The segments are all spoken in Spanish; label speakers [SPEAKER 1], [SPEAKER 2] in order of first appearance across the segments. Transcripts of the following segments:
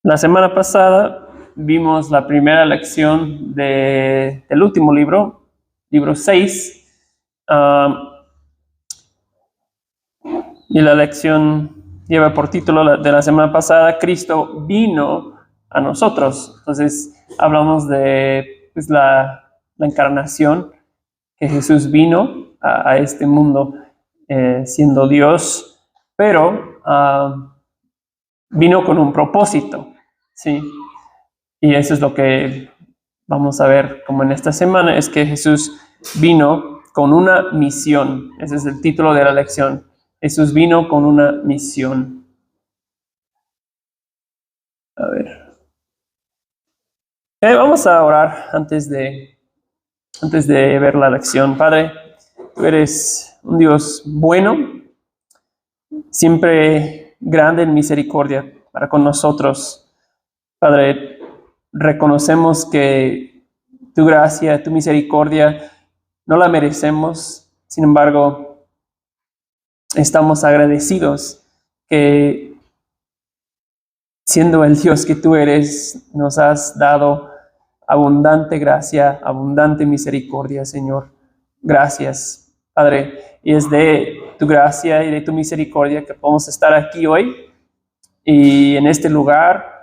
[SPEAKER 1] La semana pasada vimos la primera lección del último libro 6, y la lección lleva por título de la semana pasada, Cristo vino a nosotros. Entonces hablamos de la encarnación, que Jesús vino a este mundo siendo Dios, pero vino con un propósito, ¿sí? Y eso es lo que vamos a ver como en esta semana, es que Jesús vino con una misión. Ese es el título de la lección. Jesús vino con una misión. A ver. Vamos a orar antes de ver la lección. Padre, tú eres un Dios bueno, siempre grande en misericordia para con nosotros. Padre, reconocemos que tu gracia, tu misericordia, no la merecemos. Sin embargo, estamos agradecidos que, siendo el Dios que tú eres, nos has dado abundante gracia, abundante misericordia, Señor. Gracias, Padre. Y es de tu gracia y de tu misericordia que podemos estar aquí hoy y en este lugar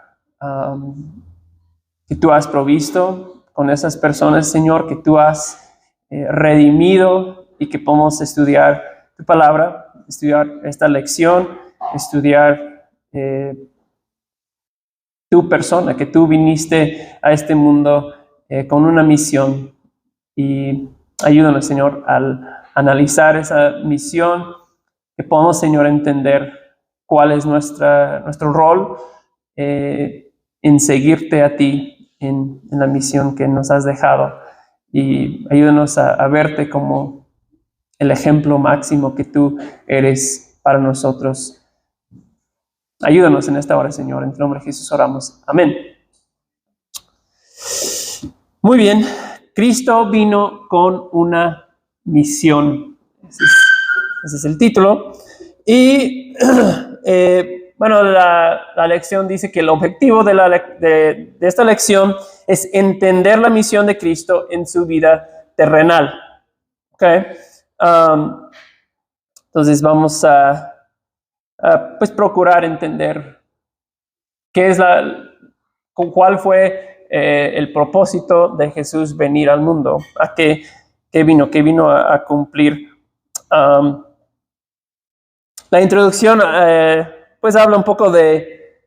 [SPEAKER 1] que tú has provisto con esas personas, Señor, que tú has redimido, y que podemos estudiar tu palabra, estudiar esta lección, estudiar tu persona, que tú viniste a este mundo con una misión. Y ayúdanos, Señor, al analizar esa misión, que podamos, Señor, entender cuál es nuestro rol en seguirte a ti en la misión que nos has dejado. Y ayúdanos a verte como el ejemplo máximo que tú eres para nosotros. Ayúdanos en esta hora, Señor. En tu nombre de Jesús oramos. Amén. Muy bien. Cristo vino con una misión. Ese es el título. Y bueno, la lección dice que el objetivo de esta lección es entender la misión de Cristo en su vida terrenal. ¿Okay? Entonces vamos a pues procurar entender cuál fue el propósito de Jesús venir al mundo, a qué vino a cumplir. La introducción pues habla un poco de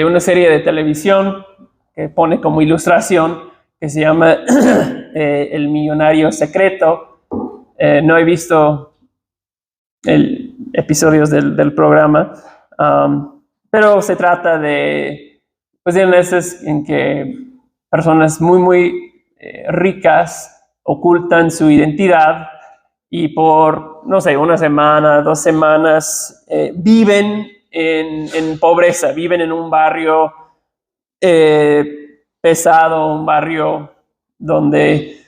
[SPEAKER 1] una serie de televisión que pone como ilustración, que se llama El Millonario Secreto. No he visto episodios del programa, pero se trata de veces en que personas muy ricas ocultan su identidad y por, no sé, una semana, 2 semanas, viven en pobreza, viven en un barrio pesado, un barrio donde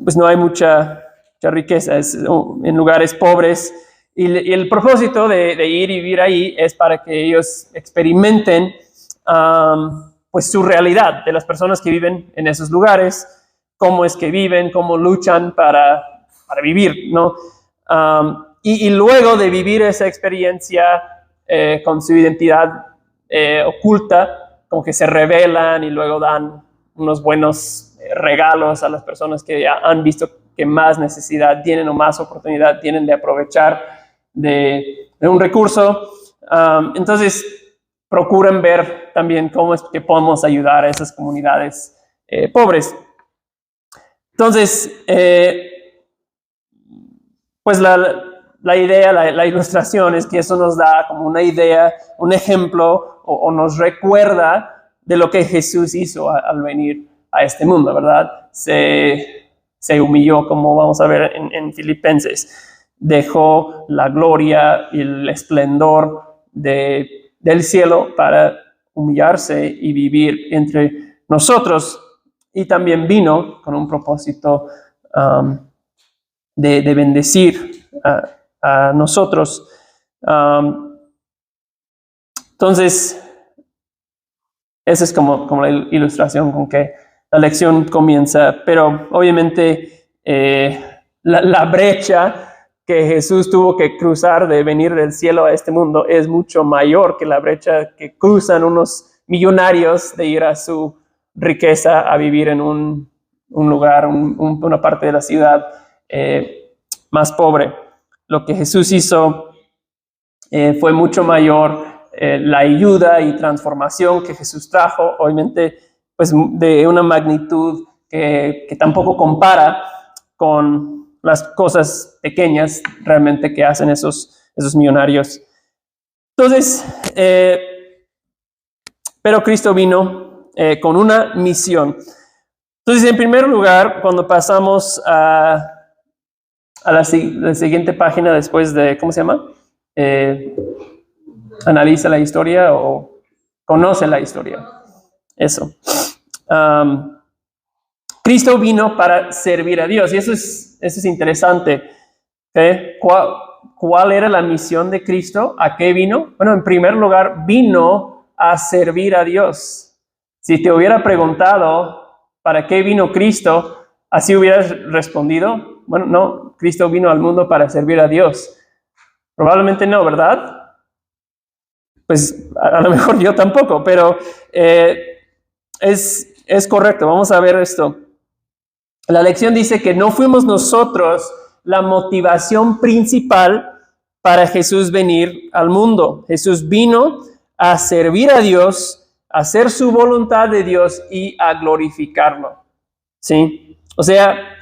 [SPEAKER 1] pues no hay mucha riqueza, es en lugares pobres. Y el propósito de ir y vivir ahí es para que ellos experimenten pues su realidad, de las personas que viven en esos lugares, cómo es que viven, cómo luchan para vivir, ¿no? Y luego de vivir esa experiencia con su identidad oculta, como que se revelan y luego dan unos buenos regalos a las personas que ya han visto que más necesidad tienen o más oportunidad tienen de aprovechar de un recurso. Entonces, procuren ver también cómo es que podemos ayudar a esas comunidades pobres. Entonces, pues la idea, la ilustración es que eso nos da como una idea, un ejemplo, o nos recuerda de lo que Jesús hizo al venir a este mundo, ¿verdad? Se humilló, como vamos a ver en Filipenses. Dejó la gloria y el esplendor del cielo para humillarse y vivir entre nosotros. Y también vino con un propósito de bendecir a nosotros. Entonces, Esa es como la ilustración con que la lección comienza, pero obviamente la brecha que Jesús tuvo que cruzar de venir del cielo a este mundo es mucho mayor que la brecha que cruzan unos millonarios de ir a su riqueza a vivir en un lugar, una parte de la ciudad más pobre. Lo que Jesús hizo fue mucho mayor. La ayuda y transformación que Jesús trajo, obviamente, pues de una magnitud que tampoco compara con las cosas pequeñas realmente que hacen esos millonarios. Entonces, pero Cristo vino con una misión. Entonces, en primer lugar, cuando pasamos a la siguiente página después de, ¿cómo se llama? Analiza la historia o conoce la historia. Eso. Cristo vino para servir a Dios y eso es interesante. ¿Cuál era la misión de Cristo? ¿A qué vino? Bueno, en primer lugar, vino a servir a Dios. Si te hubiera preguntado ¿para qué vino Cristo? ¿Así hubieras respondido? Bueno, no, Cristo vino al mundo para servir a Dios. Probablemente no, ¿verdad? Pues a lo mejor yo tampoco, pero es correcto. Vamos a ver esto. La lección dice que no fuimos nosotros la motivación principal para Jesús venir al mundo. Jesús vino a servir a Dios, a hacer su voluntad de Dios y a glorificarlo. ¿Sí? O sea,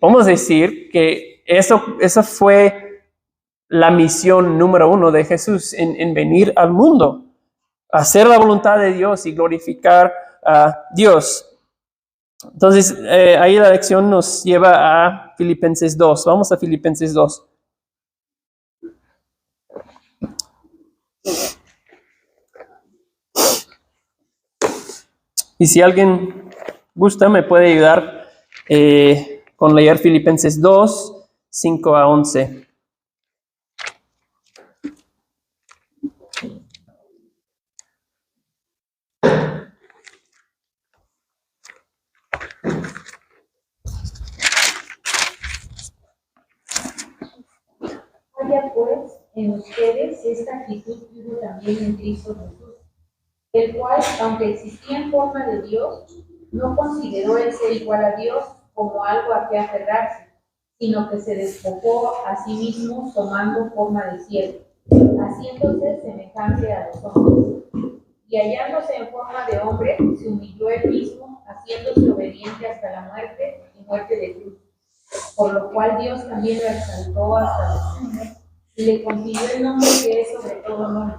[SPEAKER 1] vamos a decir que eso fue la misión número 1 de Jesús en venir al mundo, hacer la voluntad de Dios y glorificar a Dios. Entonces, ahí la lección nos lleva a Filipenses 2. Vamos a Filipenses 2. Y si alguien gusta, me puede ayudar con leer Filipenses 2, 5 a 11.
[SPEAKER 2] Haya pues en ustedes esta actitud que hubo también en Cristo Jesús, el cual, aunque existía en forma de Dios, no consideró el ser igual a Dios como algo a que aferrarse, sino que se despojó a sí mismo tomando forma de siervo, haciéndose semejante a los hombres. Y hallándose en forma de hombre, se humilló él mismo, haciéndose obediente hasta la muerte y muerte de cruz. Por lo cual Dios también lo exaltó hasta los cielos y le confirió el nombre que es sobre todo nombre,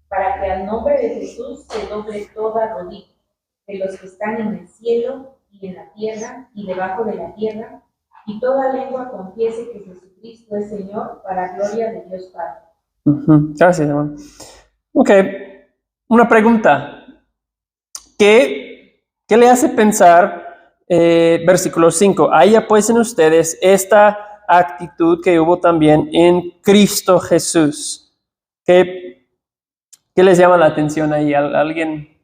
[SPEAKER 2] para que al nombre de Jesús se doble toda rodilla, de los que están en el cielo y en la tierra y debajo de la tierra, y toda lengua confiese que Jesucristo es Señor, para gloria de Dios Padre.
[SPEAKER 1] Gracias, hermano. Ok, una pregunta. ¿Qué le hace pensar, versículo 5, haya pues en ustedes esta actitud que hubo también en Cristo Jesús? ¿Qué les llama la atención ahí? ¿Alguien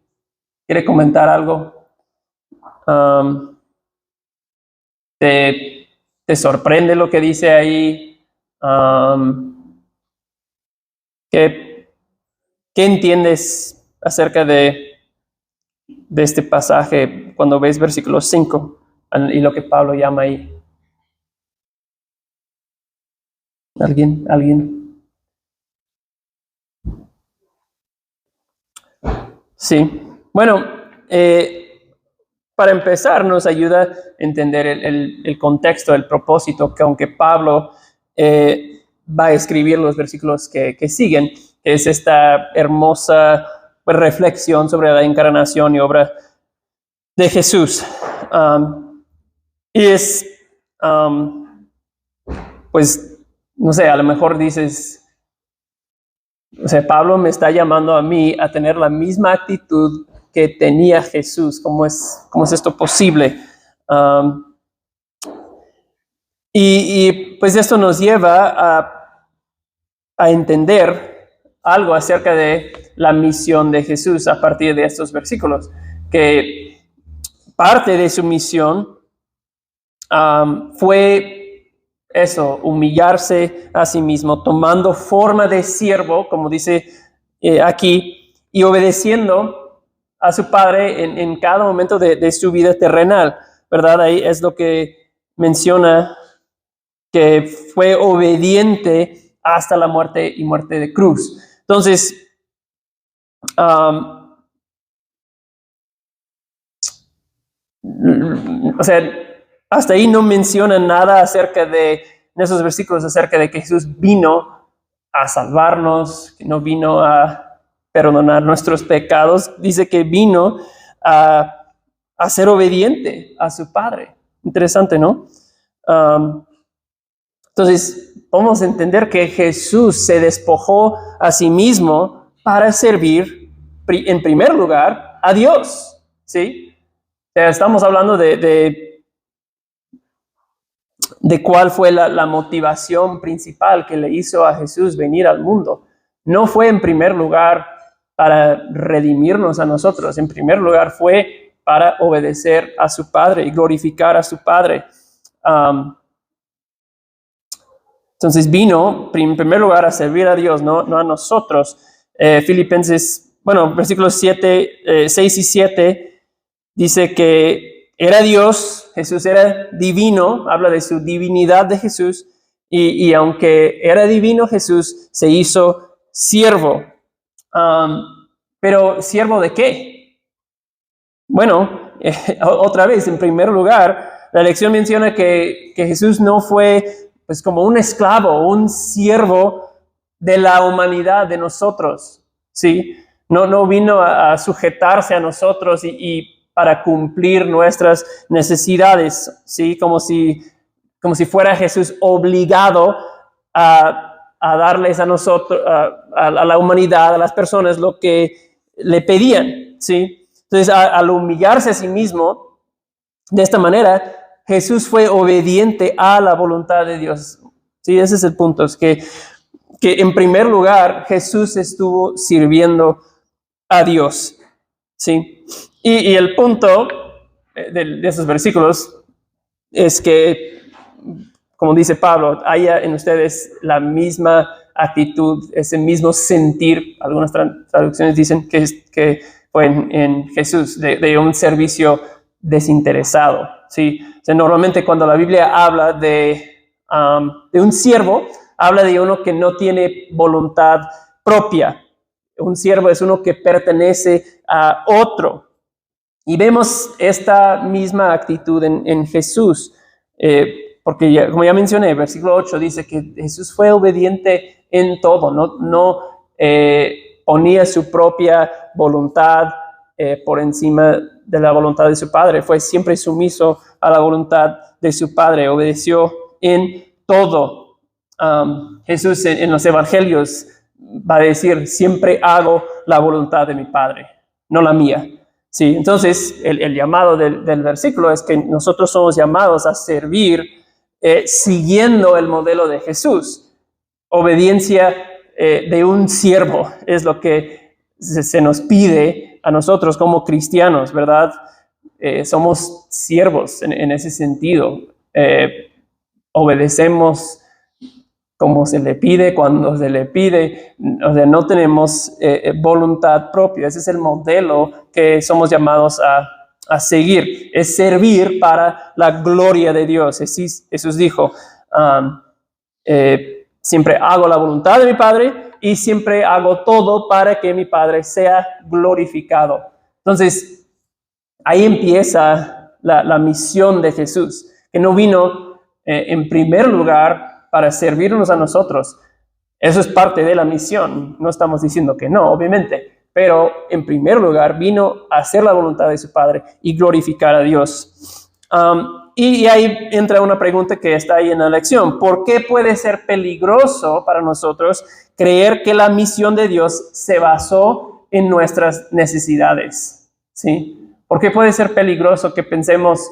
[SPEAKER 1] quiere comentar algo? ¿Te sorprende lo que dice ahí? ¿Qué entiendes acerca de este pasaje cuando ves versículo 5 y lo que Pablo llama ahí? ¿Alguien? Sí. Bueno, para empezar nos ayuda a entender el contexto, el propósito, que aunque Pablo va a escribir los versículos que siguen, que es esta hermosa reflexión sobre la encarnación y obra de Jesús. Y es, pues, no sé, a lo mejor dices, o sea, Pablo me está llamando a mí a tener la misma actitud que tenía Jesús. ¿Cómo es esto posible? Y pues esto nos lleva a entender algo acerca de la misión de Jesús a partir de estos versículos, que parte de su misión fue eso, humillarse a sí mismo, tomando forma de siervo, como dice aquí, y obedeciendo a su Padre en cada momento de su vida terrenal, ¿verdad? Ahí es lo que menciona, que fue obediente hasta la muerte y muerte de cruz. Entonces, o sea, hasta ahí no menciona nada acerca de, en esos versículos, acerca de que Jesús vino a salvarnos, que no vino a perdonar nuestros pecados. Dice que vino a ser obediente a su Padre. Interesante, ¿no? Entonces, podemos entender que Jesús se despojó a sí mismo para servir, en primer lugar, a Dios, ¿sí? O sea, estamos hablando de cuál fue la motivación principal que le hizo a Jesús venir al mundo. No fue en primer lugar para redimirnos a nosotros, en primer lugar fue para obedecer a su Padre y glorificar a su Padre. Entonces vino en primer lugar a servir a Dios, no a nosotros. Filipenses, versículos 6 y 7, dice que era Dios, Jesús era divino, habla de su divinidad de Jesús, y aunque era divino, Jesús se hizo siervo. Pero ¿siervo de qué? Bueno, otra vez, en primer lugar, la lección menciona que Jesús no fue pues como un esclavo, un siervo de la humanidad, de nosotros, ¿sí? No vino a sujetarse a nosotros y para cumplir nuestras necesidades, ¿sí? Como si fuera Jesús obligado a darles a nosotros, a la humanidad, a las personas, lo que le pedían, ¿sí? Entonces, al humillarse a sí mismo, de esta manera, Jesús fue obediente a la voluntad de Dios. Sí, ese es el punto, es que en primer lugar Jesús estuvo sirviendo a Dios. Sí, y el punto de esos versículos es que, como dice Pablo, haya en ustedes la misma actitud, ese mismo sentir. Algunas traducciones dicen que fue en Jesús, de un servicio desinteresado. ¿Sí? O sea, normalmente cuando la Biblia habla de un siervo, habla de uno que no tiene voluntad propia. Un siervo es uno que pertenece a otro. Y vemos esta misma actitud en Jesús, porque como ya mencioné, el versículo 8 dice que Jesús fue obediente en todo, no ponía su propia voluntad por encima de la voluntad de su Padre, fue siempre sumiso a la voluntad de su Padre, obedeció en todo. Jesús en los evangelios va a decir, siempre hago la voluntad de mi Padre, no la mía. Sí, entonces el llamado del versículo es que nosotros somos llamados a servir siguiendo el modelo de Jesús. Obediencia de un siervo es lo que se nos pide a nosotros como cristianos, ¿verdad? Somos siervos en ese sentido. Obedecemos como se le pide, cuando se le pide. O sea, no tenemos voluntad propia. Ese es el modelo que somos llamados a seguir. Es servir para la gloria de Dios. Jesús dijo, siempre hago la voluntad de mi Padre y siempre hago todo para que mi Padre sea glorificado. Entonces, ahí empieza la misión de Jesús, que no vino en primer lugar para servirnos a nosotros. Eso es parte de la misión. No estamos diciendo que no, obviamente, pero en primer lugar vino a hacer la voluntad de su Padre y glorificar a Dios. Y ahí entra una pregunta que está ahí en la lección. ¿Por qué puede ser peligroso para nosotros creer que la misión de Dios se basó en nuestras necesidades? ¿Sí? ¿Por qué puede ser peligroso que pensemos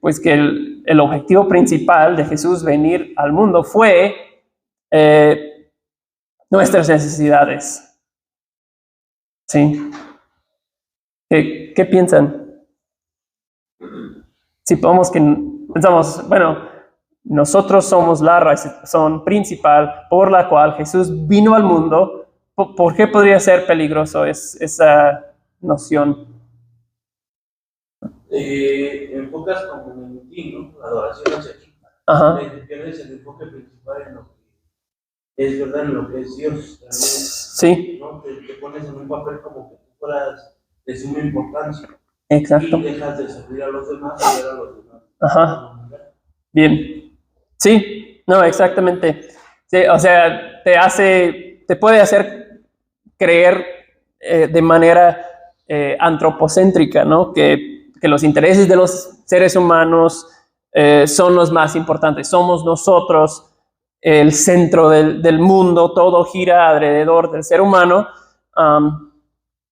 [SPEAKER 1] pues que el objetivo principal de Jesús venir al mundo fue nuestras necesidades. ¿Sí? ¿Qué piensan? Si pensamos, bueno, nosotros somos la razón principal por la cual Jesús vino al mundo, ¿por qué podría ser peligroso esa noción?
[SPEAKER 3] Enfocas como en ti, ¿no? La adoración hacia ti.
[SPEAKER 1] Ajá.
[SPEAKER 3] Tienes el enfoque principal en lo que es verdad, en lo que es Dios. También,
[SPEAKER 1] Sí.
[SPEAKER 3] ¿no? Te pones en un papel como que tú fueras de suma importancia.
[SPEAKER 1] Exacto.
[SPEAKER 3] Y dejas de servir a los demás y ver a los demás.
[SPEAKER 1] Ajá. Bien. Sí, no, exactamente. Sí, o sea, te puede hacer creer de manera antropocéntrica, ¿no? Que los intereses de los seres humanos son los más importantes. Somos nosotros el centro del mundo, todo gira alrededor del ser humano.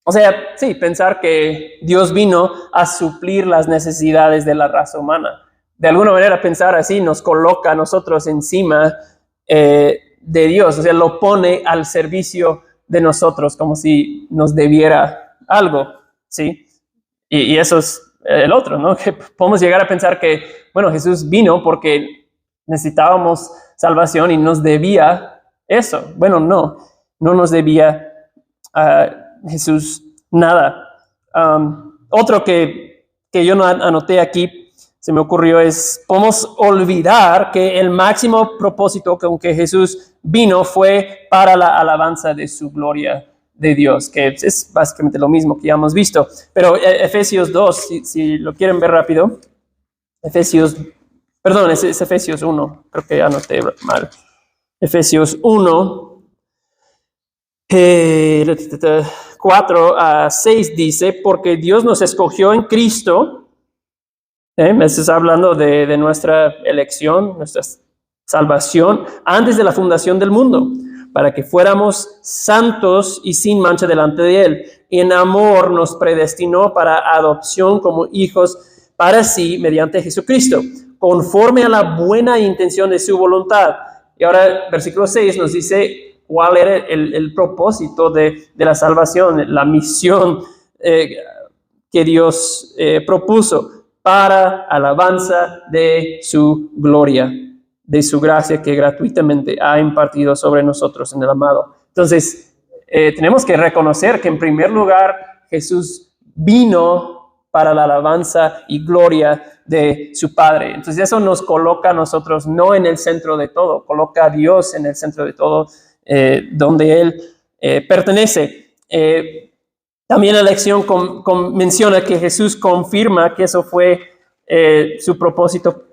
[SPEAKER 1] O sea, sí, pensar que Dios vino a suplir las necesidades de la raza humana. De alguna manera pensar así nos coloca a nosotros encima de Dios, o sea, lo pone al servicio de nosotros como si nos debiera algo, ¿sí? Y eso es el otro, ¿no? Que podemos llegar a pensar que, bueno, Jesús vino porque necesitábamos salvación y nos debía eso. Bueno, no nos debía Jesús nada. Otro que yo no anoté aquí, se me ocurrió, es, podemos olvidar que el máximo propósito con que Jesús vino fue para la alabanza de su gloria de Dios, que es básicamente lo mismo que ya hemos visto. Pero Efesios 2, si lo quieren ver rápido, es Efesios 1, creo que anoté mal. Efesios 1, 4 a 6 dice, porque Dios nos escogió en Cristo. Eso está hablando de nuestra elección, nuestra salvación, antes de la fundación del mundo, para que fuéramos santos y sin mancha delante de Él. En amor nos predestinó para adopción como hijos para sí, mediante Jesucristo, conforme a la buena intención de su voluntad. Y ahora, versículo 6 nos dice cuál era el propósito de la salvación, la misión que Dios propuso, para alabanza de su gloria, de su gracia que gratuitamente ha impartido sobre nosotros en el amado. Entonces, tenemos que reconocer que en primer lugar Jesús vino para la alabanza y gloria de su Padre. Entonces eso nos coloca a nosotros no en el centro de todo, coloca a Dios en el centro de todo, donde Él pertenece. También la lección menciona que Jesús confirma que eso fue su propósito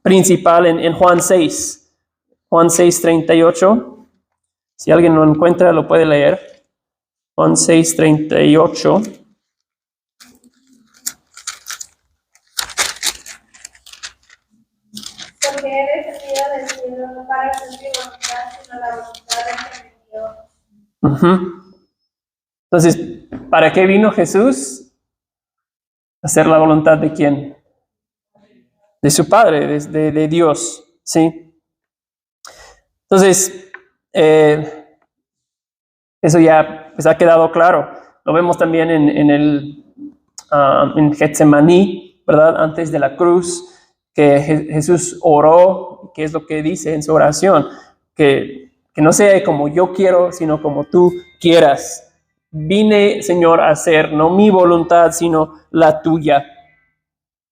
[SPEAKER 1] principal en Juan 6. Juan 6:38. Si alguien lo encuentra, lo puede leer. Juan 6:38.
[SPEAKER 4] Porque he descendido del cielo no para hacer mi voluntad, sino la voluntad del que me envió.
[SPEAKER 1] Entonces, ¿para qué vino Jesús? Hacer la voluntad de ¿quién? De su Padre, de Dios, ¿sí? Entonces, eso ya pues, ha quedado claro. Lo vemos también en Getsemaní, ¿verdad? Antes de la cruz, que Jesús oró, que es lo que dice en su oración, que no sea como yo quiero, sino como tú quieras. Vine, Señor, a hacer no mi voluntad, sino la tuya.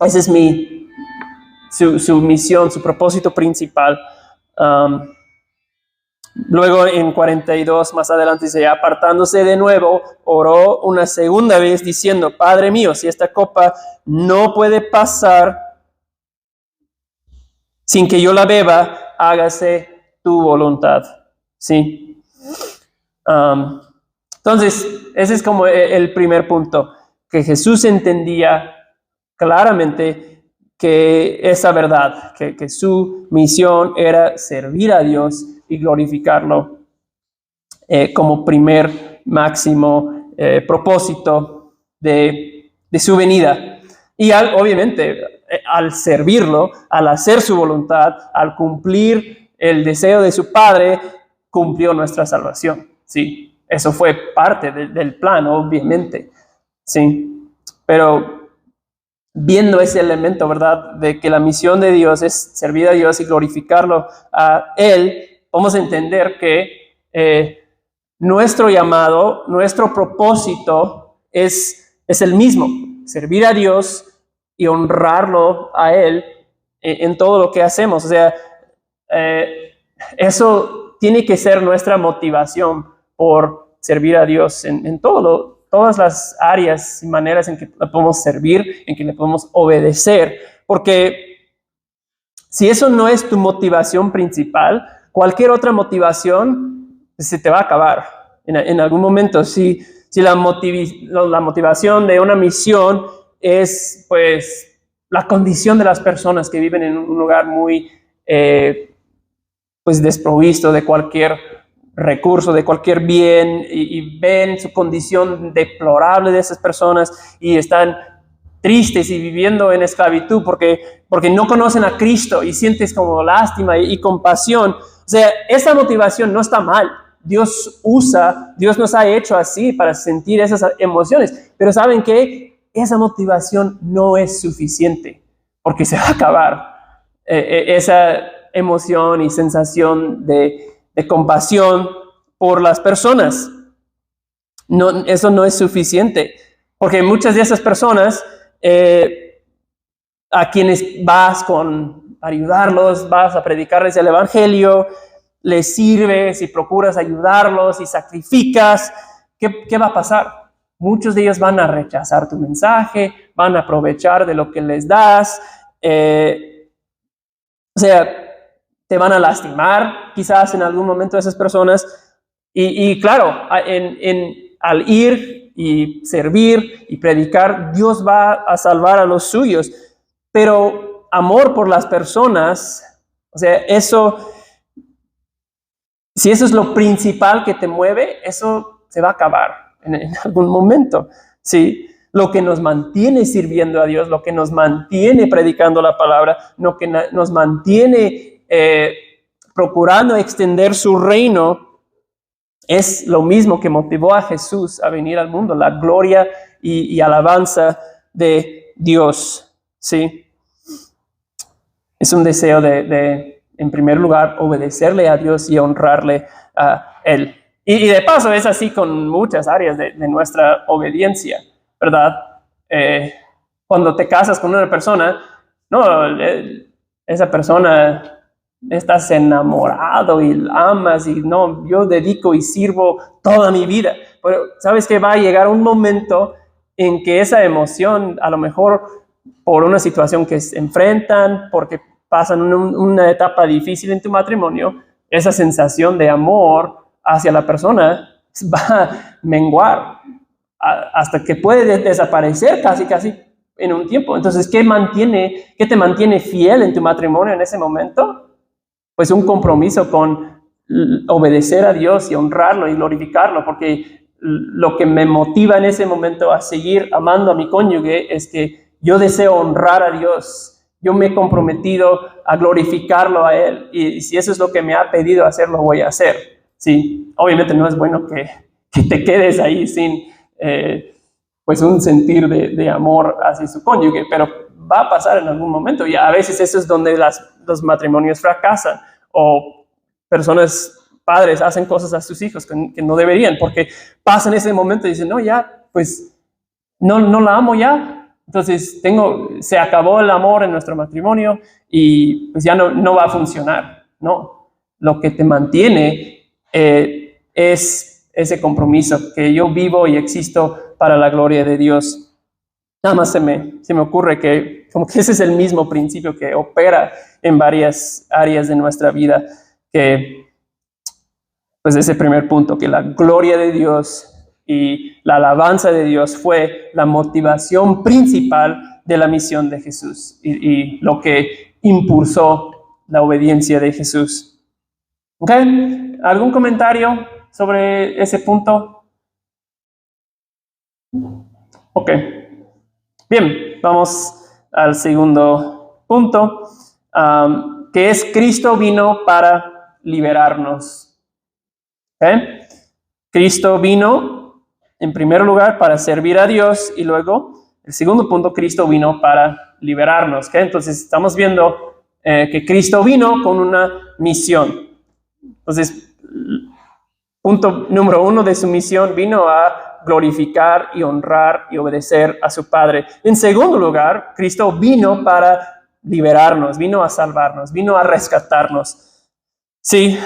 [SPEAKER 1] Esa es su misión, su propósito principal. Luego en 42, más adelante dice, apartándose de nuevo, oró una segunda vez diciendo, Padre mío, si esta copa no puede pasar sin que yo la beba, hágase tu voluntad. ¿Sí? Entonces, ese es como el primer punto, que Jesús entendía claramente que esa verdad, que su misión era servir a Dios y glorificarlo como primer máximo propósito de su venida. Y obviamente, al servirlo, al hacer su voluntad, al cumplir el deseo de su Padre, cumplió nuestra salvación, ¿sí? Eso fue parte del plan, obviamente, ¿sí? Pero viendo ese elemento, ¿verdad? De que la misión de Dios es servir a Dios y glorificarlo a Él, vamos a entender que nuestro llamado, nuestro propósito es el mismo, servir a Dios y honrarlo a Él en todo lo que hacemos. O sea, eso tiene que ser nuestra motivación por servir a Dios en todas las áreas y maneras en que le podemos servir, en que le podemos obedecer. Porque si eso no es tu motivación principal, cualquier otra motivación se te va a acabar en algún momento. Si la motivación de una misión es, pues, la condición de las personas que viven en un lugar muy, pues, desprovisto de cualquier recurso, de cualquier bien, y ven su condición deplorable de esas personas y están tristes y viviendo en esclavitud porque no conocen a Cristo y sientes como lástima y compasión. O sea, esa motivación no está mal. Dios nos ha hecho así para sentir esas emociones, pero ¿saben qué? Esa motivación no es suficiente porque se va a acabar. Esa emoción y sensación de compasión por las personas, eso no es suficiente, porque muchas de esas personas a quienes vas a ayudarlos, vas a predicarles el evangelio, les sirves y procuras ayudarlos y sacrificas, ¿qué va a pasar? Muchos de ellos van a rechazar tu mensaje, van a aprovechar de lo que les das, o sea, te van a lastimar quizás en algún momento esas personas. Y claro, al ir y servir y predicar, Dios va a salvar a los suyos. Pero amor por las personas, o sea, si eso es lo principal que te mueve, eso se va a acabar en algún momento, ¿sí? Lo que nos mantiene sirviendo a Dios, lo que nos mantiene predicando la palabra, lo que nos mantiene procurando extender su reino, es lo mismo que motivó a Jesús a venir al mundo, la gloria y alabanza de Dios, ¿sí? Es un deseo de, en primer lugar, obedecerle a Dios y honrarle a Él. Y de paso es así con muchas áreas de nuestra obediencia, ¿verdad? Cuando te casas con una persona, no, esa persona, estás enamorado y la amas y no, yo dedico y sirvo toda mi vida. Pero sabes que va a llegar un momento en que esa emoción, a lo mejor por una situación que se enfrentan, porque pasan una etapa difícil en tu matrimonio, esa sensación de amor hacia la persona va a menguar hasta que puede desaparecer casi en un tiempo. Entonces, ¿qué te mantiene fiel en tu matrimonio en ese momento? Pues un compromiso con obedecer a Dios y honrarlo y glorificarlo, porque lo que me motiva en ese momento a seguir amando a mi cónyuge es que yo deseo honrar a Dios. Yo me he comprometido a glorificarlo a Él, y si eso es lo que me ha pedido hacer, lo voy a hacer. Sí, obviamente no es bueno que te quedes ahí sin pues un sentir de amor hacia su cónyuge, pero va a pasar en algún momento, y a veces eso es donde los matrimonios fracasan, o padres hacen cosas a sus hijos que no deberían, porque pasan ese momento y dicen, no, ya, pues no la amo ya, entonces se acabó el amor en nuestro matrimonio y pues ya no va a funcionar. No, lo que te mantiene es ese compromiso, que yo vivo y existo para la gloria de Dios. Nada más se me ocurre que como que ese es el mismo principio que opera en varias áreas de nuestra vida, que pues ese primer punto, que la gloria de Dios y la alabanza de Dios fue la motivación principal de la misión de Jesús y lo que impulsó la obediencia de Jesús. ¿Ok? ¿Algún comentario sobre ese punto? Ok. Bien, vamos al segundo punto, que es Cristo vino para liberarnos. ¿Okay? Cristo vino en primer lugar para servir a Dios y luego, el segundo punto, Cristo vino para liberarnos. ¿Okay? Entonces estamos viendo que Cristo vino con una misión. Entonces, punto número 1 de su misión, vino a glorificar y honrar y obedecer a su Padre. En segundo lugar, Cristo vino para liberarnos, vino a salvarnos, vino a rescatarnos. Sí,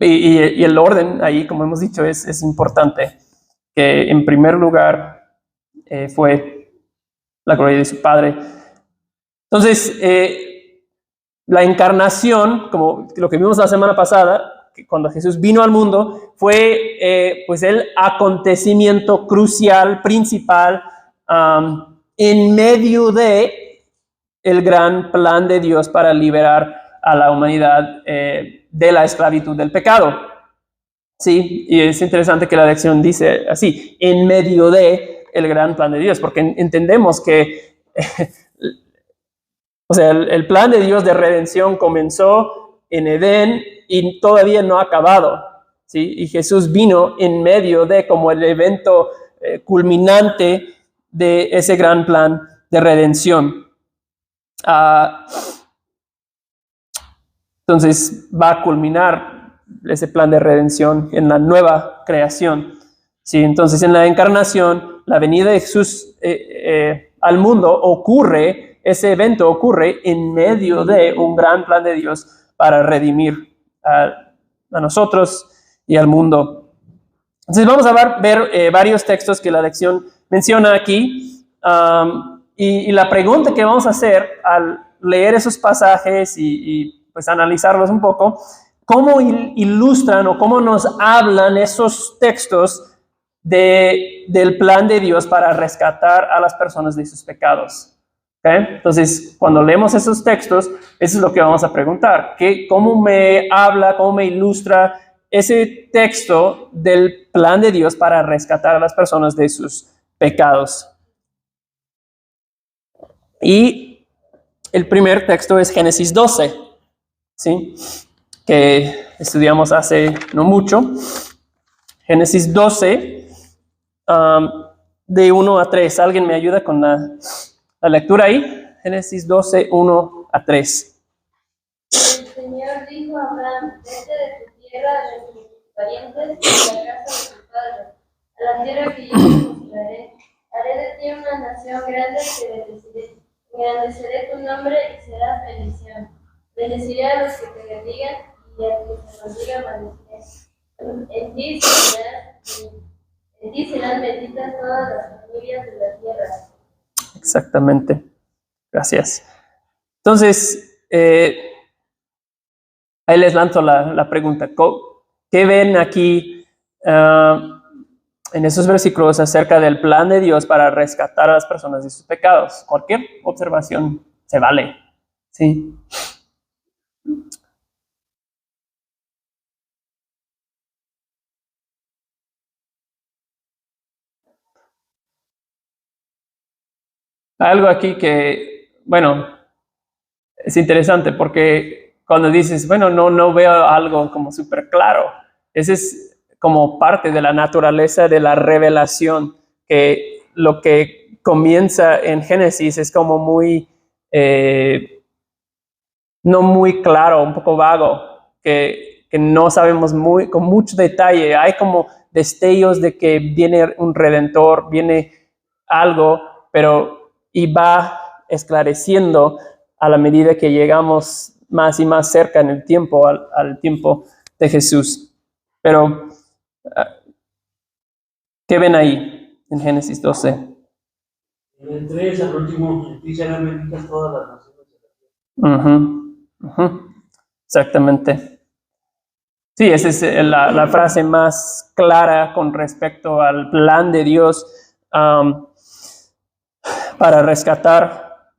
[SPEAKER 1] y el orden ahí, como hemos dicho, es importante. Que en primer lugar fue la gloria de su Padre. Entonces, la encarnación, como lo que vimos la semana pasada, que cuando Jesús vino al mundo, fue pues el acontecimiento crucial, principal, en medio de el gran plan de Dios para liberar a la humanidad de la esclavitud del pecado. Sí, y es interesante que la lección dice así, en medio de el gran plan de Dios, porque entendemos que o sea, el plan de Dios de redención comenzó en Edén y todavía no ha acabado, ¿sí? Y Jesús vino en medio de como el evento culminante de ese gran plan de redención. Entonces va a culminar ese plan de redención en la nueva creación, ¿sí? Entonces en la encarnación, la venida de Jesús al mundo ocurre. Ese evento ocurre en medio de un gran plan de Dios para redimir a nosotros y al mundo. Entonces vamos a ver varios textos que la lección menciona aquí. Y la pregunta que vamos a hacer al leer esos pasajes y pues analizarlos un poco, ¿cómo ilustran o cómo nos hablan esos textos del plan de Dios para rescatar a las personas de sus pecados? ¿Okay? Entonces, cuando leemos esos textos, eso es lo que vamos a preguntar. ¿Cómo me habla, cómo me ilustra ese texto del plan de Dios para rescatar a las personas de sus pecados? Y el primer texto es Génesis 12, ¿sí? Que estudiamos hace no mucho. Génesis 12, de 1 a 3. ¿Alguien me ayuda con la lectura ahí? Génesis 12, 1 a 3.
[SPEAKER 4] El Señor dijo a Abraham, vete de tu tierra, de tus parientes y de la casa de tu padre, a la tierra que yo te mostraré. Haré de ti una nación grande que engrandeceré tu nombre y serás bendición. Bendeciré a los que te bendigan y a quienes te maldigan maldeciré. En ti serán benditas todas las familias de la tierra.
[SPEAKER 1] Exactamente. Gracias. Entonces, ahí les lanzo la pregunta. ¿Qué ven aquí en esos versículos acerca del plan de Dios para rescatar a las personas de sus pecados? Cualquier observación se vale. ¿Sí? Algo aquí que, bueno, es interesante porque cuando dices, bueno, no veo algo como súper claro, ese es como parte de la naturaleza de la revelación, que lo que comienza en Génesis es como muy, no muy claro, un poco vago, que no sabemos con mucho detalle. Hay como destellos de que viene un redentor, viene algo, pero y va esclareciendo a la medida que llegamos más y más cerca en el tiempo, al tiempo de Jesús. Pero, ¿qué ven ahí en Génesis 12?
[SPEAKER 3] En el 3 al último, en ti serán benditas todas las naciones de la tierra.
[SPEAKER 1] Exactamente. Sí, esa es la frase más clara con respecto al plan de Dios para rescatar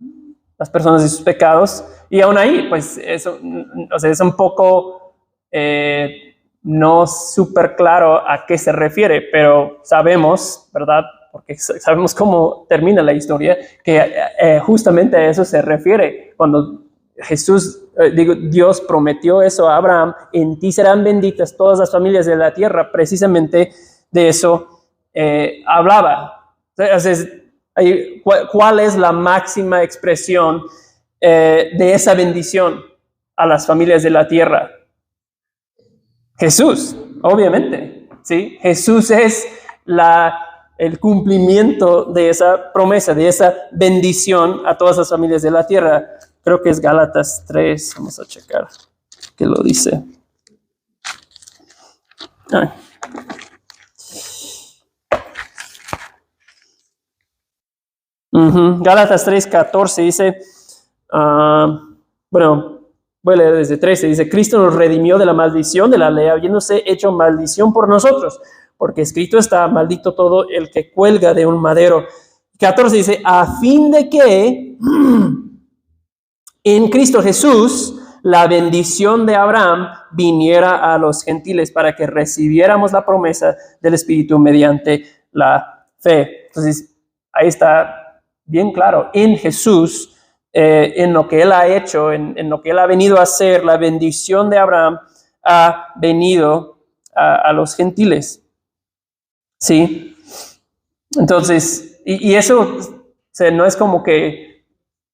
[SPEAKER 1] las personas de sus pecados. Y aún ahí, pues, eso, o sea, es un poco no súper claro a qué se refiere, pero sabemos, ¿verdad? Porque sabemos cómo termina la historia, que justamente a eso se refiere cuando Dios prometió eso a Abraham: en ti serán benditas todas las familias de la tierra. Precisamente de eso hablaba. Entonces, ¿cuál es la máxima expresión de esa bendición a las familias de la tierra? Jesús, obviamente, ¿sí? Jesús es el cumplimiento de esa promesa, de esa bendición a todas las familias de la tierra. Creo que es Gálatas 3, vamos a checar qué lo dice. Gálatas 3:14 dice, voy a leer desde 13, dice: Cristo nos redimió de la maldición de la ley, habiéndose hecho maldición por nosotros, porque escrito está: maldito todo el que cuelga de un madero. 14 dice: a fin de que en Cristo Jesús la bendición de Abraham viniera a los gentiles, para que recibiéramos la promesa del Espíritu mediante la fe. Entonces, ahí está bien claro: en Jesús, en lo que Él ha hecho, en lo que Él ha venido a hacer, la bendición de Abraham ha venido a los gentiles. ¿Sí? Entonces, y eso no es como que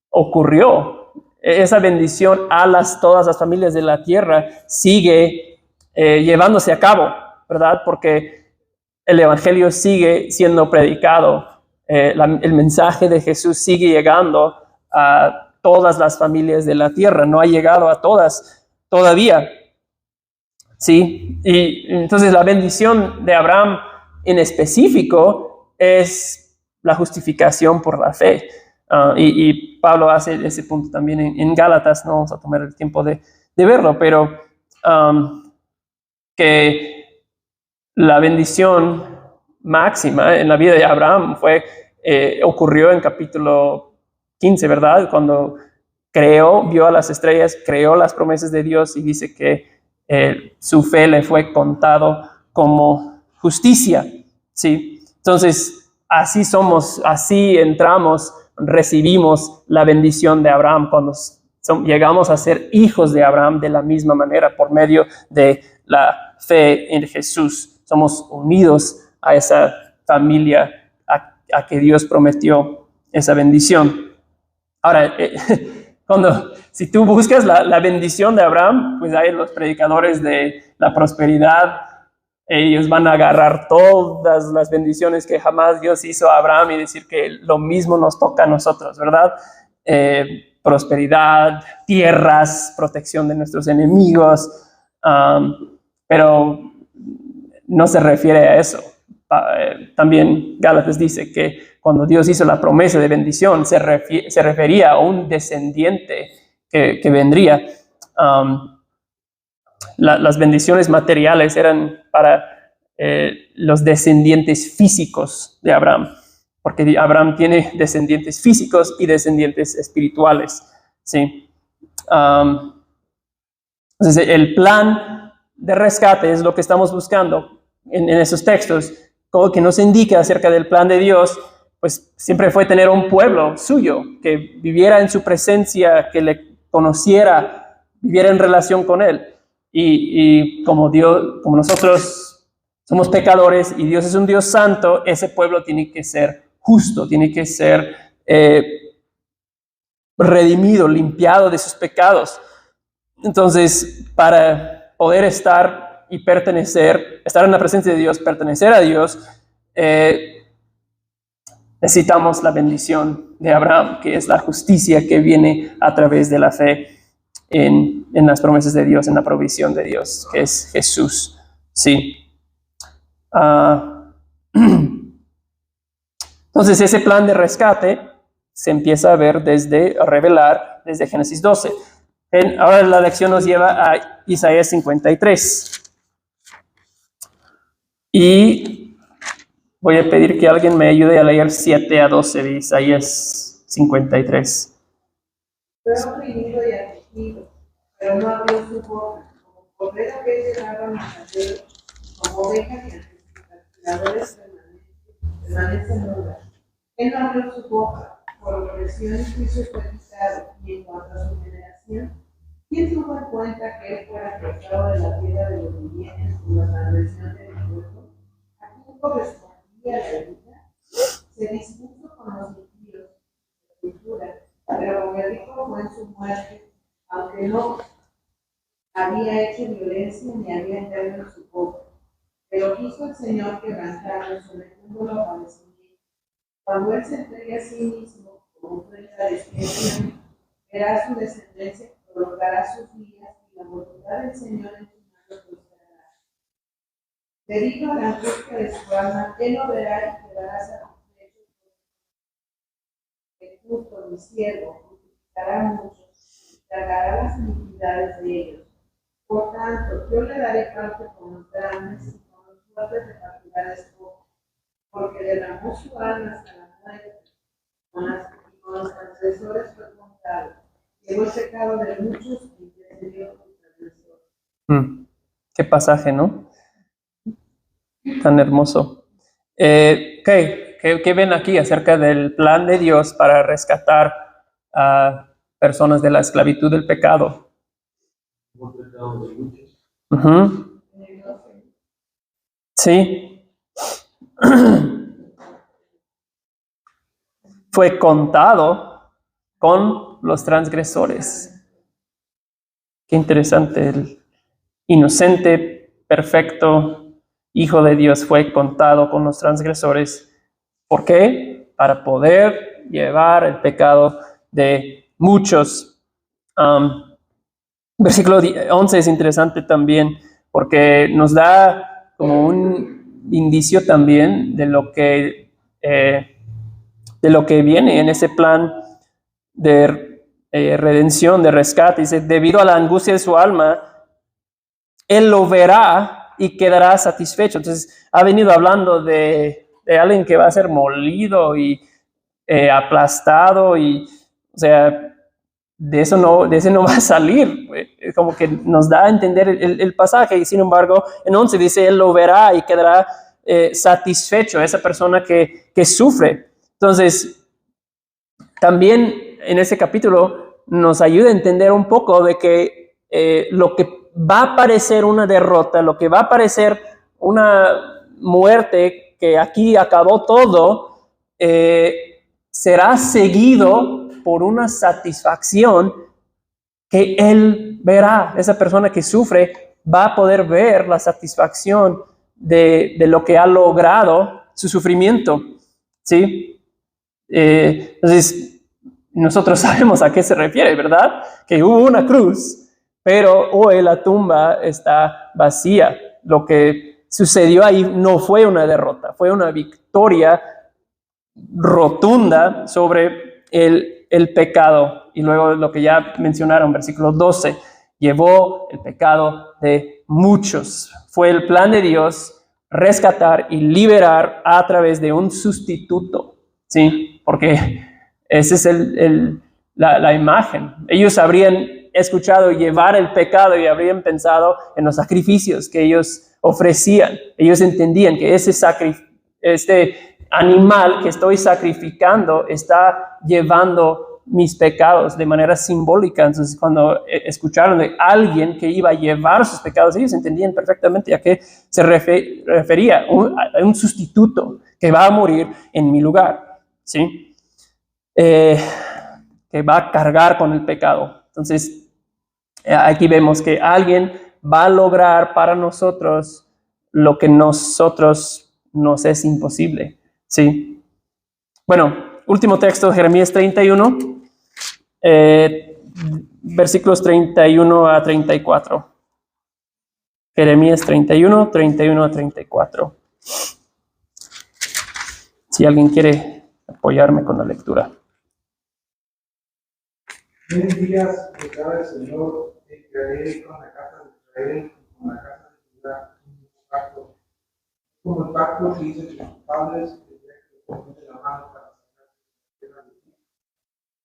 [SPEAKER 1] ocurrió. Esa bendición a todas las familias de la tierra sigue llevándose a cabo, ¿verdad? Porque el evangelio sigue siendo predicado. El mensaje de Jesús sigue llegando a todas las familias de la tierra. No ha llegado a todas todavía. ¿Sí? Y entonces la bendición de Abraham en específico es la justificación por la fe. Y Pablo hace ese punto también en Gálatas. No vamos a tomar el tiempo de verlo, pero que la bendición máxima en la vida de Abraham ocurrió en capítulo 15, ¿verdad? Cuando vio a las estrellas, creó las promesas de Dios, y dice que su fe le fue contado como justicia, ¿sí? Entonces, así somos, así entramos, recibimos la bendición de Abraham cuando llegamos a ser hijos de Abraham de la misma manera, por medio de la fe en Jesús. Somos unidos a esa familia a que Dios prometió esa bendición. Ahora, si tú buscas la bendición de Abraham, pues hay los predicadores de la prosperidad. Ellos van a agarrar todas las bendiciones que jamás Dios hizo a Abraham y decir que lo mismo nos toca a nosotros, ¿verdad? Prosperidad, tierras, protección de nuestros enemigos, pero no se refiere a eso. También Gálatas dice que cuando Dios hizo la promesa de bendición, se refería a un descendiente que vendría. Las bendiciones materiales eran para los descendientes físicos de Abraham, porque Abraham tiene descendientes físicos y descendientes espirituales, ¿sí? Entonces, el plan de rescate es lo que estamos buscando en esos textos. Todo lo que nos indica acerca del plan de Dios, pues siempre fue tener un pueblo suyo que viviera en su presencia, que le conociera, viviera en relación con él. Y como nosotros somos pecadores y Dios es un Dios santo, ese pueblo tiene que ser justo, tiene que ser redimido, limpiado de sus pecados. Entonces, para poder estar en la presencia de Dios, pertenecer a Dios, necesitamos la bendición de Abraham, que es la justicia que viene a través de la fe en las promesas de Dios, en la provisión de Dios, que es Jesús. Sí. Entonces, ese plan de rescate se empieza a revelar desde Génesis 12. Ahora la lección nos lleva a Isaías 53. Y voy a pedir que alguien me ayude a leer 7 a 12 de Isaías 53.
[SPEAKER 2] Fue oprimido y afligido, pero no abrió su boca, como cordero que es llevado al matadero, como oveja que ante sus castigadores permanece muda. Él no abrió su boca, por opresión y juicio fue pisado, y en cuanto a su generación, generación, ¿quién tuvo en cuenta que él fuera cortado de la tierra de los vivientes por la transgresión de mi pueblo? ¿A quién correspondía la vida? Se dispuso con los impíos, cultura, pero como el rico fue en su muerte, aunque no había hecho violencia ni había entrado en su boca. Pero quiso el Señor quebrantarlo, sometiéndolo a padecimiento. Cuando él se entregue a sí mismo como ofrenda de expiación, verá su descendencia, prolongará sus días, y la voluntad del Señor en su mano prosperará. Debido a la angustia de su alma, él lo verá y quedará satisfecho. El justo, mi siervo, justificará a muchos, y cargará las iniquidades de ellos. Por tanto, yo le daré parte con los grandes y con los fuertes repartirá despojo, porque derramó su alma hasta la muerte, con los transgresores fue contado. Llevó el pecado de muchos y intercedió por los transgresores.
[SPEAKER 1] Qué pasaje, ¿no? Tan hermoso. ¿Qué ven aquí acerca del plan de Dios para rescatar a personas de la esclavitud del pecado? Uh-huh. Sí. Fue contado con los transgresores. Qué interesante. El inocente, perfecto Hijo de Dios fue contado con los transgresores. ¿Por qué? Para poder llevar el pecado de muchos. Versículo 11 es interesante también porque nos da como un indicio también de lo que viene en ese plan de redención, de rescate. Dice, debido a la angustia de su alma, él lo verá y quedará satisfecho. Entonces, ha venido hablando de alguien que va a ser molido y aplastado y, o sea, de ese no va a salir. Como que nos da a entender el pasaje. Y sin embargo, en 11 dice, él lo verá y quedará satisfecho, esa persona que sufre. Entonces, también en ese capítulo nos ayuda a entender un poco de que lo que va a parecer una derrota, lo que va a parecer una muerte, que aquí acabó todo, será seguido por una satisfacción que él verá. Esa persona que sufre va a poder ver la satisfacción de lo que ha logrado su sufrimiento, ¿sí? Entonces, nosotros sabemos a qué se refiere, ¿verdad? Que hubo una cruz, pero hoy la tumba está vacía. Lo que sucedió ahí no fue una derrota, fue una victoria rotunda sobre el pecado. Y luego lo que ya mencionaron, versículo 12, llevó el pecado de muchos. Fue el plan de Dios rescatar y liberar a través de un sustituto, ¿sí? Porque esa es la imagen. Ellos habrían escuchado llevar el pecado y habrían pensado en los sacrificios que ellos ofrecían. Ellos entendían que este animal que estoy sacrificando está llevando mis pecados de manera simbólica. Entonces, cuando escucharon de alguien que iba a llevar sus pecados, ellos entendían perfectamente a qué se refería, a un sustituto que va a morir en mi lugar, ¿sí? Que va a cargar con el pecado. Entonces, aquí vemos que alguien va a lograr para nosotros lo que nosotros nos es imposible, ¿sí? Bueno, último texto, Jeremías 31, versículos 31 a 34. Jeremías 31, 31 a 34. Si alguien quiere apoyarme con la lectura.
[SPEAKER 5] En días declara el Señor, crearé con la casa de Israel y con la casa de Judá un pacto, como el pacto que hice con sus padres, que de la mano para sacar de la tierra de Egipto.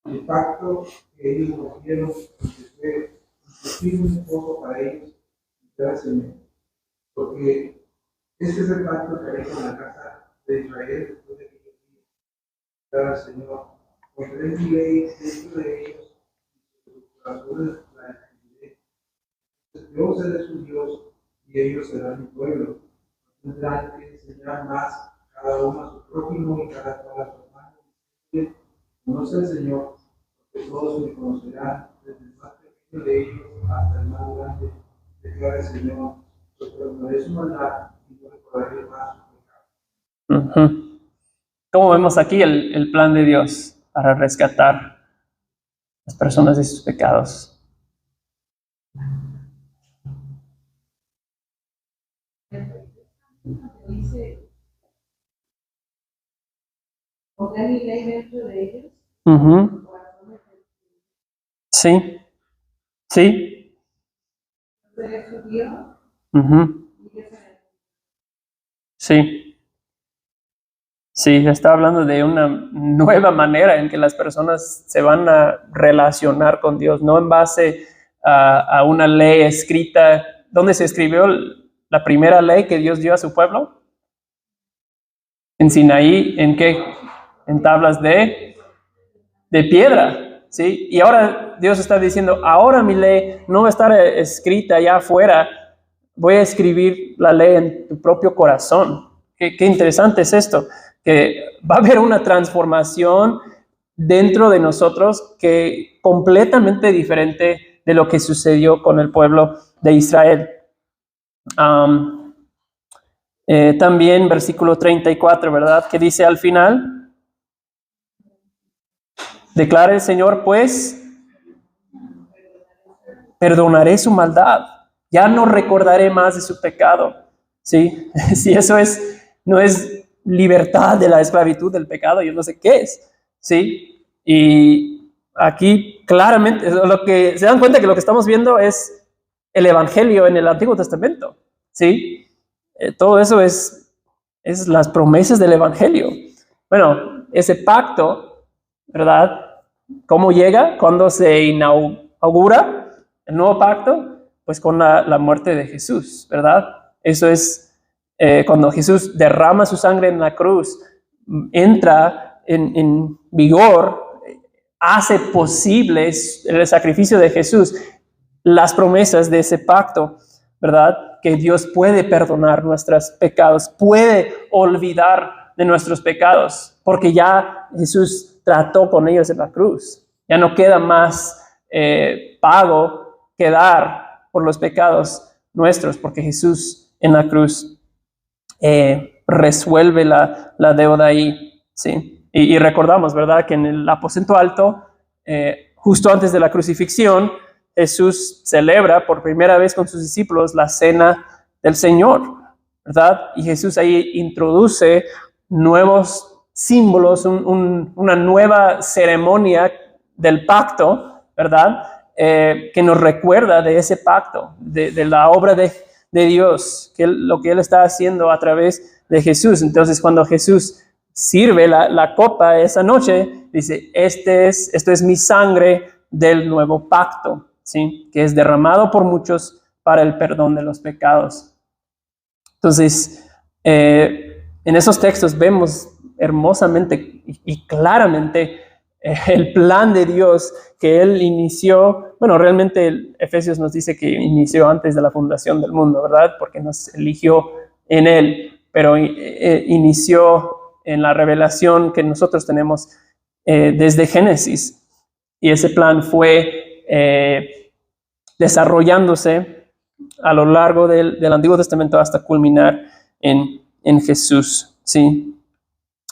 [SPEAKER 5] El pacto que ellos rompieron, que fue instituir un esposo para ellos, declara el Señor. Porque este es el pacto que haré con la casa de Israel después de aquellos días, declara el Señor. Pondré mi ley dentro de ellos, las obras las ejecutaré. Yo seré su Dios y ellos serán mi pueblo. Tendrán que enseñar más cada uno a su prójimo y cada cual a su hermano. Conoce al Señor, porque todos me conocerán, desde el más pequeño de ellos hasta el más grande. Declara el Señor, pues perdonaré su maldad y no recordaré más su pecado.
[SPEAKER 1] Como vemos aquí el plan de Dios para rescatar a las personas de sus pecados.
[SPEAKER 2] Dice, poner mi ley dentro de ellos.
[SPEAKER 1] Sí, sí.
[SPEAKER 2] Seré su Dios.
[SPEAKER 1] Sí. Sí, está hablando de una nueva manera en que las personas se van a relacionar con Dios, no en base a una ley escrita. ¿Dónde se escribió la primera ley que Dios dio a su pueblo? En Sinaí. ¿En qué? En tablas de piedra, ¿sí? Y ahora Dios está diciendo, ahora mi ley no va a estar escrita allá afuera, voy a escribir la ley en tu propio corazón. Qué interesante es esto, que va a haber una transformación dentro de nosotros que completamente diferente de lo que sucedió con el pueblo de Israel. También versículo 34, ¿verdad? Que dice al final, declara el Señor, pues, perdonaré su maldad, ya no recordaré más de su pecado, ¿sí? Si eso no es libertad de la esclavitud del pecado, yo no sé qué es, ¿sí? Y aquí claramente, lo que se dan cuenta que lo que estamos viendo es el evangelio en el Antiguo Testamento, ¿sí? Todo eso es las promesas del evangelio. Bueno, ese pacto, ¿verdad? ¿Cómo llega? Cuando se inaugura el nuevo pacto, pues con la muerte de Jesús, ¿verdad? Eso es cuando Jesús derrama su sangre en la cruz, entra en vigor, hace posible el sacrificio de Jesús, las promesas de ese pacto, ¿verdad? Que Dios puede perdonar nuestros pecados, puede olvidar de nuestros pecados, porque ya Jesús trató con ellos en la cruz. Ya no queda más pago que dar por los pecados nuestros, porque Jesús en la cruz resuelve la deuda ahí, ¿sí? Y recordamos, ¿verdad? Que en el aposento alto, justo antes de la crucifixión, Jesús celebra por primera vez con sus discípulos la cena del Señor, ¿verdad? Y Jesús ahí introduce nuevos símbolos, una nueva ceremonia del pacto, ¿verdad? Que nos recuerda de ese pacto, de la obra de Dios, lo que Él está haciendo a través de Jesús. Entonces, cuando Jesús sirve la copa esa noche, dice, esto es mi sangre del nuevo pacto, ¿sí? Que es derramado por muchos para el perdón de los pecados. Entonces, en esos textos vemos hermosamente y claramente el plan de Dios que Él inició. Bueno, realmente Efesios nos dice que inició antes de la fundación del mundo, ¿verdad? Porque nos eligió en Él, pero inició en la revelación que nosotros tenemos desde Génesis. Y ese plan fue desarrollándose a lo largo del Antiguo Testamento hasta culminar en Jesús, ¿sí?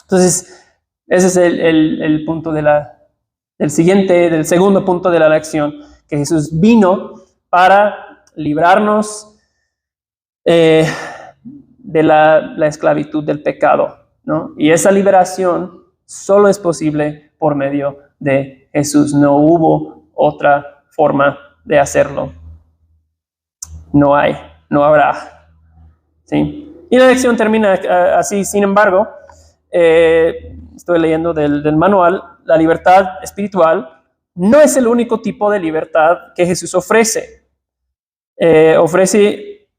[SPEAKER 1] Entonces, ese es el punto del segundo punto de la lección, que Jesús vino para librarnos de la esclavitud del pecado, ¿no? Y esa liberación solo es posible por medio de Jesús. No hubo otra forma de hacerlo. No habrá, ¿sí? Y la lección termina así. Sin embargo, estoy leyendo del manual, la libertad espiritual no es el único tipo de libertad que Jesús ofrece. Ofrece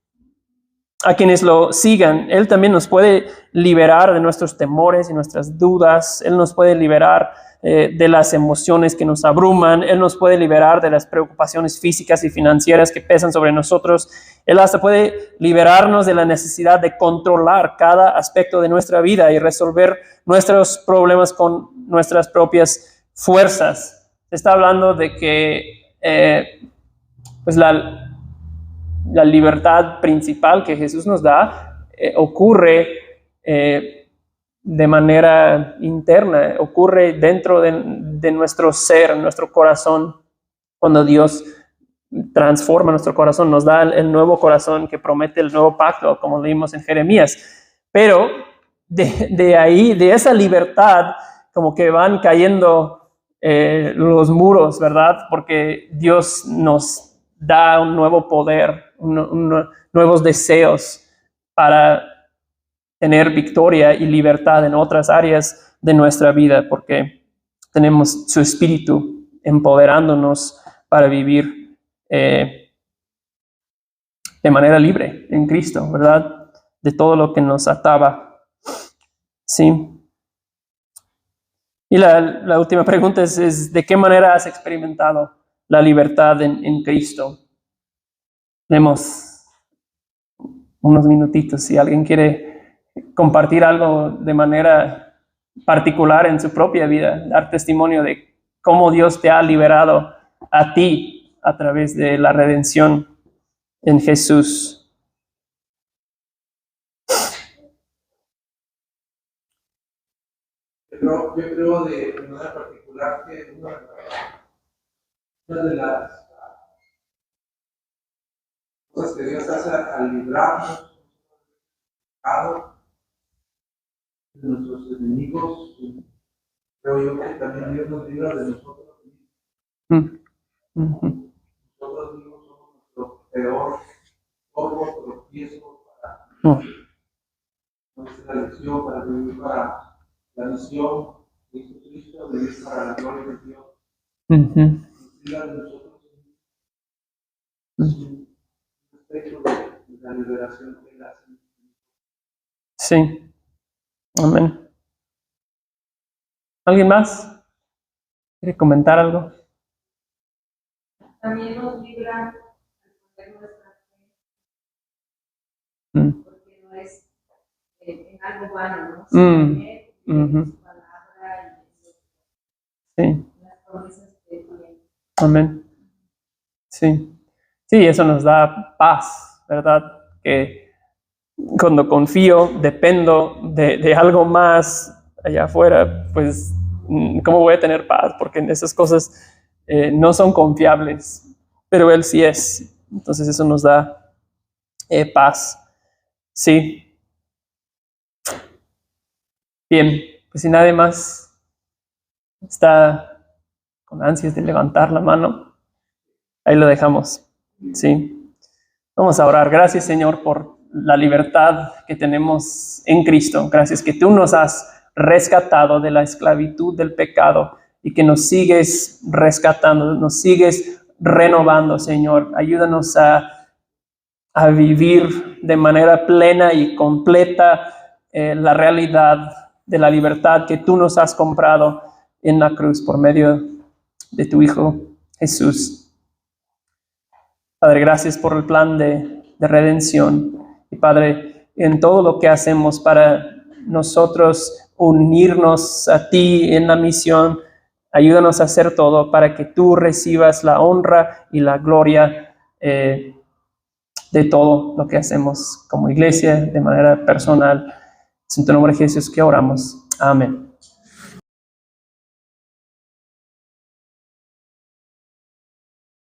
[SPEAKER 1] a quienes lo sigan. Él también nos puede liberar de nuestros temores y nuestras dudas. Él nos puede liberar de las emociones que nos abruman. Él nos puede liberar de las preocupaciones físicas y financieras que pesan sobre nosotros. Él hasta puede liberarnos de la necesidad de controlar cada aspecto de nuestra vida y resolver nuestros problemas con nuestras propias fuerzas. Se está hablando de que pues la libertad principal que Jesús nos da ocurre de manera interna, ocurre dentro de nuestro ser, nuestro corazón, cuando Dios transforma nuestro corazón, nos da el nuevo corazón que promete el nuevo pacto, como leímos en Jeremías. Pero de ahí, de esa libertad, como que van cayendo los muros, ¿verdad? Porque Dios nos da un nuevo poder, nuevos deseos para tener victoria y libertad en otras áreas de nuestra vida, porque tenemos su Espíritu empoderándonos para vivir de manera libre en Cristo, ¿verdad? De todo lo que nos ataba. Sí. Y la última pregunta es ¿de qué manera has experimentado la libertad en Cristo? Tenemos unos minutitos. Si alguien quiere compartir algo de manera particular en su propia vida, dar testimonio de cómo Dios te ha liberado a ti a través de la redención en Jesús.
[SPEAKER 5] Yo creo de manera particular que una de las cosas que Dios hace al librarnos de nuestros enemigos, creo yo que también Dios nos libra de nosotros mismos. Nosotros mismos somos nuestro peor polvo, tropiezo para nuestra lección, para vivir para la misión de Jesucristo, vivir para la gloria de Dios. Nos libra de nosotros mismos. De la liberación que Él hace.
[SPEAKER 1] Sí. Amén. ¿Alguien más quiere comentar algo?
[SPEAKER 2] También nos libra al poner nuestra fe, porque no es en algo vano, ¿no? Sino su palabra y las promesas que tiene.
[SPEAKER 1] Amén. Sí. Sí, eso nos da paz, ¿verdad? Que cuando confío, dependo de algo más allá afuera, pues, ¿cómo voy a tener paz? Porque esas cosas no son confiables, pero Él sí es. Entonces eso nos da paz. Sí. Bien, pues si nadie más está con ansias de levantar la mano, ahí lo dejamos. Sí. Vamos a orar. Gracias, Señor, por la libertad que tenemos en Cristo. Gracias que tú nos has rescatado de la esclavitud del pecado y que nos sigues rescatando, nos sigues renovando, Señor. Ayúdanos a vivir de manera plena y completa la realidad de la libertad que tú nos has comprado en la cruz por medio de tu Hijo Jesús. Padre, gracias por el plan de redención. Y Padre, en todo lo que hacemos para nosotros unirnos a ti en la misión, ayúdanos a hacer todo para que tú recibas la honra y la gloria de todo lo que hacemos como iglesia, de manera personal. Es en tu nombre, Jesús, que oramos. Amén.